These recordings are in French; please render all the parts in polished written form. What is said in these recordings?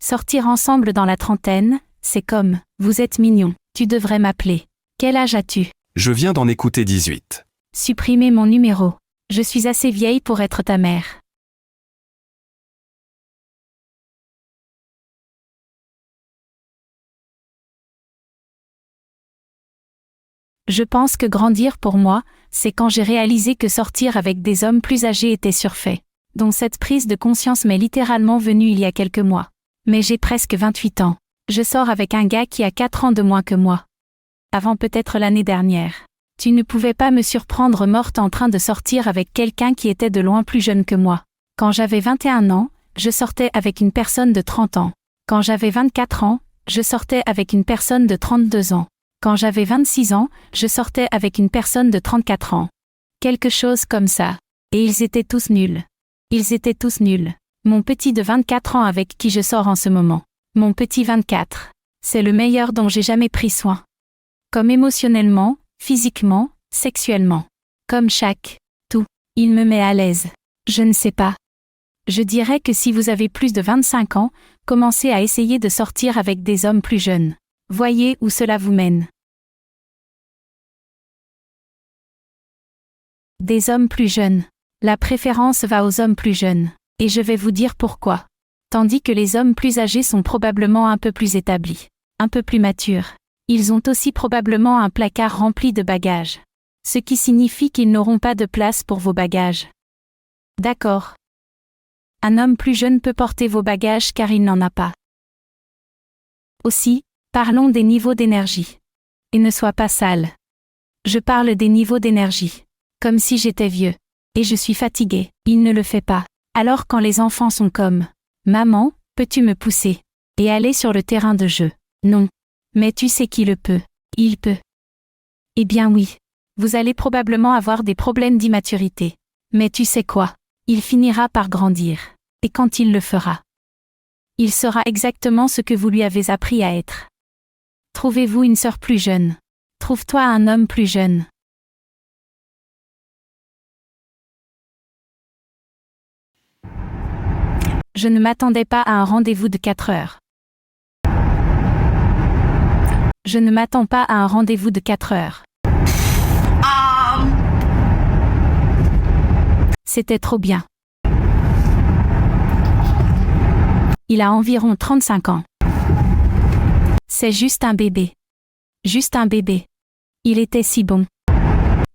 Sortir ensemble dans la trentaine, c'est comme « Vous êtes mignon, tu devrais m'appeler. Quel âge as-tu » Je viens d'en écouter 18. Supprimer mon numéro. Je suis assez vieille pour être ta mère. Je pense que grandir pour moi, c'est quand j'ai réalisé que sortir avec des hommes plus âgés était surfait. Donc cette prise de conscience m'est littéralement venue il y a quelques mois. Mais j'ai presque 28 ans. Je sors avec un gars qui a 4 ans de moins que moi. Avant peut-être l'année dernière. Tu ne pouvais pas me surprendre morte en train de sortir avec quelqu'un qui était de loin plus jeune que moi. Quand j'avais 21 ans, je sortais avec une personne de 30 ans. Quand j'avais 24 ans, je sortais avec une personne de 32 ans. Quand j'avais 26 ans, je sortais avec une personne de 34 ans. Quelque chose comme ça. Et ils étaient tous nuls. Ils étaient tous nuls. Mon petit de 24 ans avec qui je sors en ce moment. Mon petit 24. C'est le meilleur dont j'ai jamais pris soin. Comme émotionnellement, physiquement, sexuellement. Comme chaque. Tout. Il me met à l'aise. Je ne sais pas. Je dirais que si vous avez plus de 25 ans, commencez à essayer de sortir avec des hommes plus jeunes. Voyez où cela vous mène. Des hommes plus jeunes. La préférence va aux hommes plus jeunes. Et je vais vous dire pourquoi. Tandis que les hommes plus âgés sont probablement un peu plus établis, un peu plus matures. Ils ont aussi probablement un placard rempli de bagages. Ce qui signifie qu'ils n'auront pas de place pour vos bagages. D'accord. Un homme plus jeune peut porter vos bagages car il n'en a pas. Aussi, parlons des niveaux d'énergie. Et ne sois pas sale. Je parle des niveaux d'énergie. Comme si j'étais vieux. Et je suis fatiguée. Il ne le fait pas. Alors quand les enfants sont comme « Maman, peux-tu me pousser ?» et aller sur le terrain de jeu. Non. Mais tu sais qui le peut. Il peut. Eh bien oui. Vous allez probablement avoir des problèmes d'immaturité. Mais tu sais quoi? Il finira par grandir. Et quand il le fera, il sera exactement ce que vous lui avez appris à être. Trouvez-vous une sœur plus jeune. Trouve-toi un homme plus jeune. Je ne m'attendais pas à un rendez-vous de 4 heures. Je ne m'attends pas à un rendez-vous de 4 heures. C'était trop bien. Il a environ 35 ans. C'est juste un bébé. Juste un bébé. Il était si bon.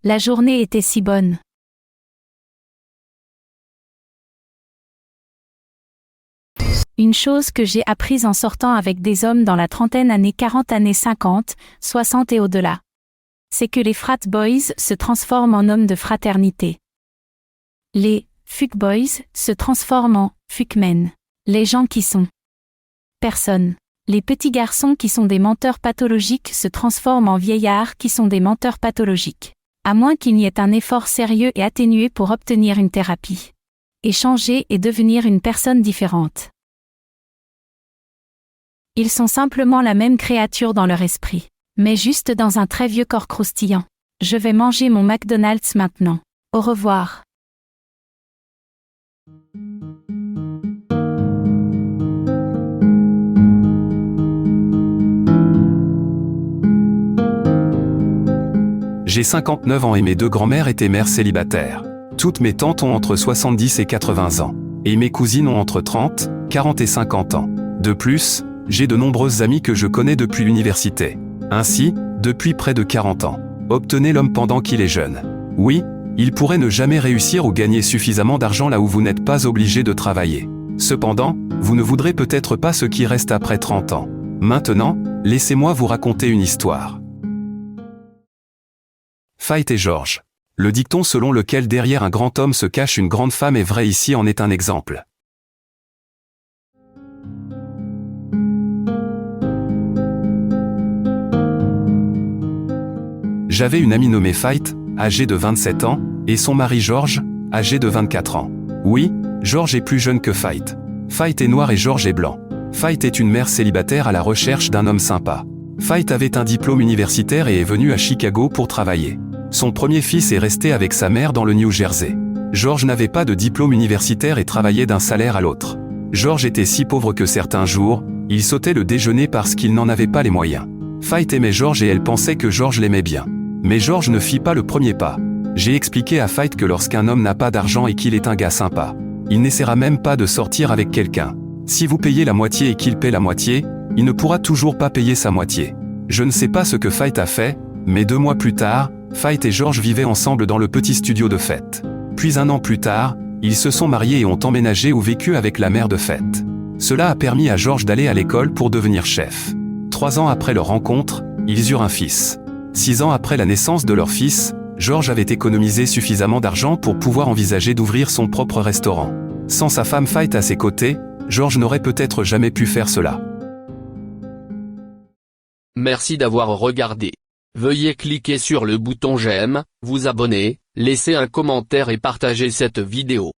La journée était si bonne. Une chose que j'ai apprise en sortant avec des hommes dans la trentaine années 40 années 50, 60 et au-delà. C'est que les frat boys se transforment en hommes de fraternité. Les fuck boys se transforment en fuck men. Les gens qui sont personnes. Les petits garçons qui sont des menteurs pathologiques se transforment en vieillards qui sont des menteurs pathologiques. À moins qu'il n'y ait un effort sérieux et atténué pour obtenir une thérapie. Et changer et devenir une personne différente. Ils sont simplement la même créature dans leur esprit. Mais juste dans un très vieux corps croustillant. Je vais manger mon McDonald's maintenant. Au revoir. J'ai 59 ans et mes deux grands-mères étaient mères célibataires. Toutes mes tantes ont entre 70 et 80 ans. Et mes cousines ont entre 30, 40 et 50 ans. De plus, j'ai de nombreuses amies que je connais depuis l'université. Ainsi, depuis près de 40 ans. Obtenez l'homme pendant qu'il est jeune. Oui, il pourrait ne jamais réussir ou gagner suffisamment d'argent là où vous n'êtes pas obligé de travailler. Cependant, vous ne voudrez peut-être pas ce qui reste après 30 ans. Maintenant, laissez-moi vous raconter une histoire. Fight et George. Le dicton selon lequel derrière un grand homme se cache une grande femme est vrai ici en est un exemple. J'avais une amie nommée Fight, âgée de 27 ans, et son mari George, âgé de 24 ans. Oui, George est plus jeune que Fight. Fight est noir et George est blanc. Fight est une mère célibataire à la recherche d'un homme sympa. Fight avait un diplôme universitaire et est venu à Chicago pour travailler. Son premier fils est resté avec sa mère dans le New Jersey. George n'avait pas de diplôme universitaire et travaillait d'un salaire à l'autre. Georges était si pauvre que certains jours, il sautait le déjeuner parce qu'il n'en avait pas les moyens. Fight aimait Georges et elle pensait que Georges l'aimait bien. Mais Georges ne fit pas le premier pas. J'ai expliqué à Fight que lorsqu'un homme n'a pas d'argent et qu'il est un gars sympa, il n'essaiera même pas de sortir avec quelqu'un. Si vous payez la moitié et qu'il paie la moitié, il ne pourra toujours pas payer sa moitié. Je ne sais pas ce que Fight a fait, mais 2 mois plus tard, Fight et Georges vivaient ensemble dans le petit studio de Fête. Puis 1 an plus tard, ils se sont mariés et ont emménagé ou vécu avec la mère de Fête. Cela a permis à Georges d'aller à l'école pour devenir chef. 3 ans après leur rencontre, ils eurent un fils. 6 ans après la naissance de leur fils, Georges avait économisé suffisamment d'argent pour pouvoir envisager d'ouvrir son propre restaurant. Sans sa femme Fight à ses côtés, Georges n'aurait peut-être jamais pu faire cela. Merci d'avoir regardé. Veuillez cliquer sur le bouton j'aime, vous abonner, laisser un commentaire et partager cette vidéo.